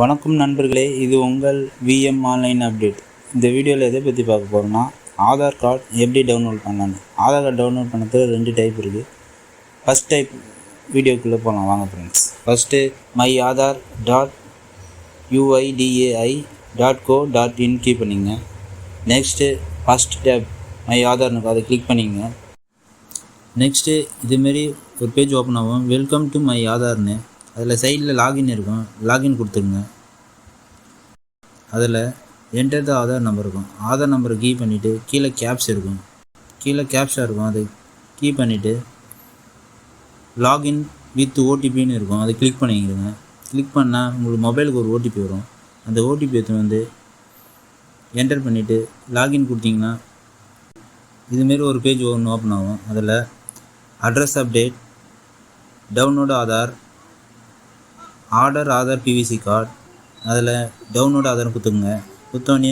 வணக்கம் நண்பர்களே, இது உங்கள் விஎம் ஆன்லைன் அப்டேட். இந்த வீடியோவில் எதை பற்றி பார்க்க போகிறோம்னா, ஆதார் கார்டு எப்படி டவுன்லோட் பண்ணலான்னு. ஆதார் கார்டு டவுன்லோட் பண்ணுறது 2 டைப் இருக்குது. ஃபஸ்ட் டைப் வீடியோக்குள்ளே போகலாம் வாங்க ஃப்ரெண்ட்ஸ். ஃபஸ்ட்டு myAadhar.uidai.co.in கீ பண்ணிங்க. நெக்ஸ்ட்டு ஃபஸ்ட் டேப் மை ஆதார்னு அதை கிளிக் பண்ணிங்க. நெக்ஸ்ட்டு இதுமாரி ஒரு பேஜ் ஓப்பன் ஆகும். வெல்கம் டு மை ஆதார்னு அதில் சைடில் லாகின் இருக்கும். லாகின் கொடுத்துருங்க. அதில் என்டர் த ஆதார் நம்பர் இருக்கும். ஆதார் நம்பரை கீ பண்ணிவிட்டு கீழே கேப்ஷா இருக்கும். அதை கீ பண்ணிவிட்டு லாகின் வித் ஓடிபின்னு இருக்கும். அதை கிளிக் பண்ணிக்கிறங்க. கிளிக் பண்ணால் உங்களுக்கு மொபைலுக்கு ஒரு ஓடிபி வரும். அந்த ஓடிபி எடுத்து வந்து என்டர் பண்ணிவிட்டு லாகின் கொடுத்தீங்கன்னா இதுமாரி ஒரு பேஜ் ஒன்று ஓப்பன் ஆகும். அதில் address update, download Aadhaar PVC card, அதில் டவுன்லோடு ஆதார் கொடுத்துங்க. கொடுத்தோடனே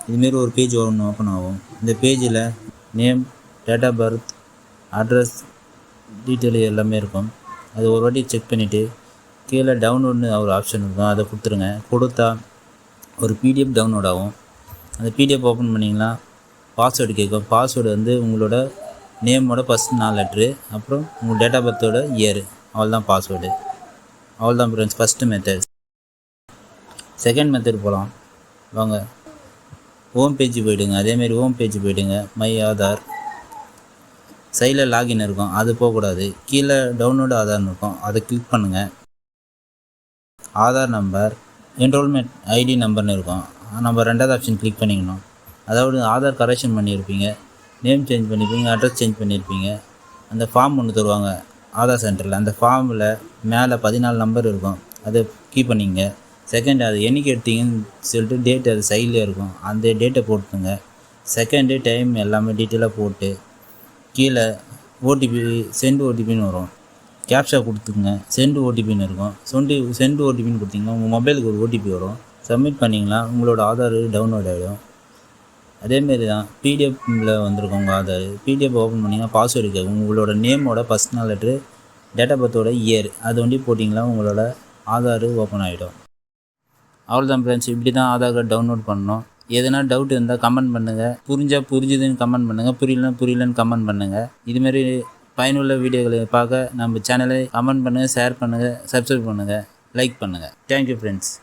இதுமாரி ஒரு பேஜ் ஒன்று ஓப்பன் ஆகும். இந்த பேஜில் name, date of birth, address detail எல்லாமே இருக்கும். அது ஒரு வாட்டி செக் பண்ணிவிட்டு கீழே டவுன்லோடுன்னு ஒரு ஆப்ஷன் இருக்கும். அதை கொடுத்துருங்க. கொடுத்தா ஒரு பிடிஎஃப் டவுன்லோட் ஆகும். அந்த பிடிஎஃப் ஓப்பன் பண்ணிங்கன்னா பாஸ்வேர்டு கேட்கும். பாஸ்வேர்டு வந்து உங்களோட நேமோட ஃபஸ்ட் 4 லெட்ரு, அப்புறம் உங்கள் டேட் ஆஃப் பர்த்தோட இயர். அவ்வளோதான் பாஸ்வேர்டு. அவ்வளோதான் friends first method. Second method போகலாம் வாங்க. ஹோம் பேஜ் போய்டுங்க. அதேமாரி ஹோம் பேஜ் போய்டுங்க. மை ஆதார் சைடில் லாகின் இருக்கும். அது போகக்கூடாது. கீழே டவுன்லோடு ஆதார்னு இருக்கும். அதை கிளிக் பண்ணுங்கள். ஆதார் நம்பர், என்ரோல்மெண்ட் ஐடி நம்பர்னு இருக்கும். நம்ம 2வது ஆப்ஷன் கிளிக் பண்ணிக்கணும். அதாவது ஆதார் கரெக்ஷன் பண்ணியிருப்பீங்க, நேம் சேஞ்ச் பண்ணியிருப்பீங்க, அட்ரஸ் சேஞ்ச் பண்ணியிருப்பீங்க. அந்த ஃபார்ம் ஒன்று தருவாங்க ஆதார் சென்டரில். அந்த ஃபார்மில் மேலே 14 நம்பர் இருக்கும். அதை கீ பண்ணிங்க. செகண்ட் அது என்னைக்கு எடுத்தீங்கன்னு சொல்லிட்டு டேட் அது சைட்லேயே இருக்கும். அந்த டேட்டை போட்டுங்க. செகண்டு டைம் எல்லாமே டீட்டெயிலாக போட்டு கீழே ஓடிபி, சென்ட் ஓடிபின்னு வரும். கேப்ஷா கொடுத்துக்குங்க. சென்ட் ஓடிபின்னு இருக்கும். சென்ட் ஓடிபின்னு கொடுத்தீங்கன்னா உங்கள் மொபைலுக்கு ஒரு ஓடிபி வரும். சப்மிட் பண்ணிங்கன்னா உங்களோட ஆதார் டவுன்லோட் ஆகிடும். அதேமாரி தான் பிடிஎஃப்பில் வந்திருக்கும் உங்கள் ஆதார். பிடிஎஃப் ஓப்பன் பண்ணிங்கன்னா பாஸ்வேர்டு கேட்கும். உங்களோட நேமோட ஃபஸ்ட் 4 லெட்ரு, டேட் ஆஃப் பர்த்தோட இயர், அது வண்டி போட்டிங்கன்னா உங்களோட ஆதார் ஓப்பன் ஆகிடும். அவ்வளோதான் ஃப்ரெண்ட்ஸ். இப்படி தான் ஆதார் கார்டு டவுன்லோட் பண்ணணும். எதனா டவுட் இருந்தால் கமெண்ட் பண்ணுங்கள். புரிஞ்சுதுன்னு கமெண்ட் பண்ணுங்கள். புரியலன்னு கமெண்ட் பண்ணுங்கள். இதுமாரி பயனுள்ள வீடியோக்களை பார்க்க நம்ம சேனலை கமெண்ட் பண்ணுங்கள், ஷேர் பண்ணுங்கள், சப்ஸ்கிரைப் பண்ணுங்கள், லைக் பண்ணுங்கள். Thank you friends.